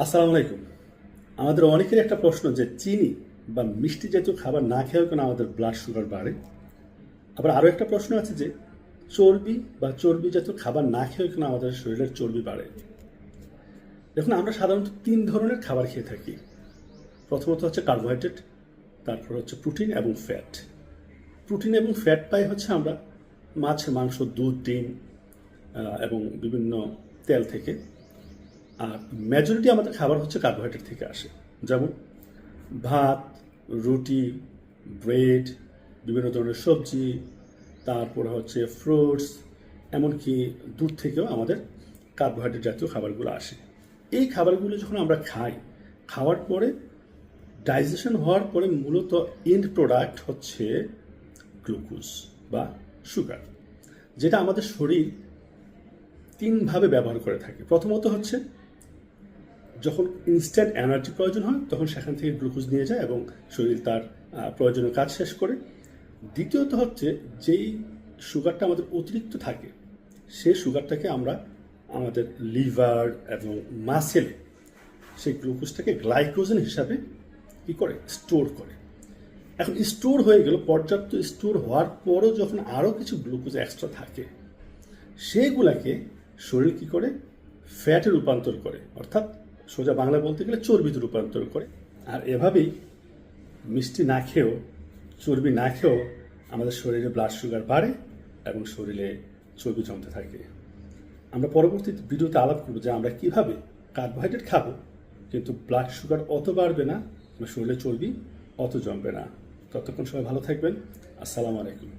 আসসালামু আলাইকুম। আমাদের অনেকের একটা প্রশ্ন যে চিনি বা মিষ্টি জাতীয় খাবার না খেয়েও কেন আমাদের ব্লাড সুগার বাড়ে। আবার আরও একটা প্রশ্ন আছে যে চর্বি বা চর্বি জাতীয় খাবার না খেয়েও কেন আমাদের শরীরের চর্বি বাড়ে। দেখুন, আমরা সাধারণত তিন ধরনের খাবার খেয়ে থাকি। প্রথমত হচ্ছে কার্বোহাইড্রেট, তারপর হচ্ছে প্রোটিন এবং ফ্যাট। প্রোটিন এবং ফ্যাট পাই হচ্ছে আমরা মাছ, মাংস, দুধ, ডিম এবং বিভিন্ন তেল থেকে। আর মেজরিটি আমাদের খাবার হচ্ছে কার্বোহাইড্রেট থেকে আসে, যেমন ভাত, রুটি, ব্রেড, বিভিন্ন ধরনের সবজি, তারপরে হচ্ছে ফ্রুটস, এমনকি দুধ থেকেও আমাদের কার্বোহাইড্রেট জাতীয় খাবারগুলো আসে। এই খাবারগুলো যখন আমরা খাই, খাওয়ার পরে ডাইজেশন হওয়ার পরে মূলত এন্ড প্রোডাক্ট হচ্ছে গ্লুকোজ বা সুগার, যেটা আমাদের শরীর তিনভাবে ব্যবহার করে থাকে। প্রথমত হচ্ছে যখন ইনস্ট্যান্ট এনার্জি প্রয়োজন হয় তখন সেখান থেকে গ্লুকোজ নিয়ে যায় এবং শরীর তার প্রয়োজনীয় কাজ শেষ করে। দ্বিতীয়ত হচ্ছে যেই সুগারটা আমাদের অতিরিক্ত থাকে সেই সুগারটাকে আমরা আমাদের লিভার এবং মাসেলে সেই গ্লুকোজটাকে গ্লাইকোজেন হিসাবে কী করে স্টোর করে। এখন স্টোর হয়ে গেল, পর্যাপ্ত স্টোর হওয়ার পরও যখন আরও কিছু গ্লুকোজ এক্সট্রা থাকে সেগুলাকে শরীর কী করে ফ্যাটে রূপান্তর করে, অর্থাৎ সোজা বাংলা বলতে গেলে চর্বিতে রূপান্তর করে। আর এভাবেই মিষ্টি না খেয়েও, চর্বি না খেয়েও আমাদের শরীরে ব্লাড সুগার বাড়ে এবং শরীরে চর্বি জমতে থাকে। আমরা পরবর্তী ভিডিওতে আলাপ করবো যে আমরা কিভাবে কার্বোহাইড্রেট খাবো কিন্তু ব্লাড সুগার অত বাড়বে না, শরীরে চর্বি অত জমবে না। ততক্ষণ সবাই ভালো থাকবেন। আসসালামু আলাইকুম।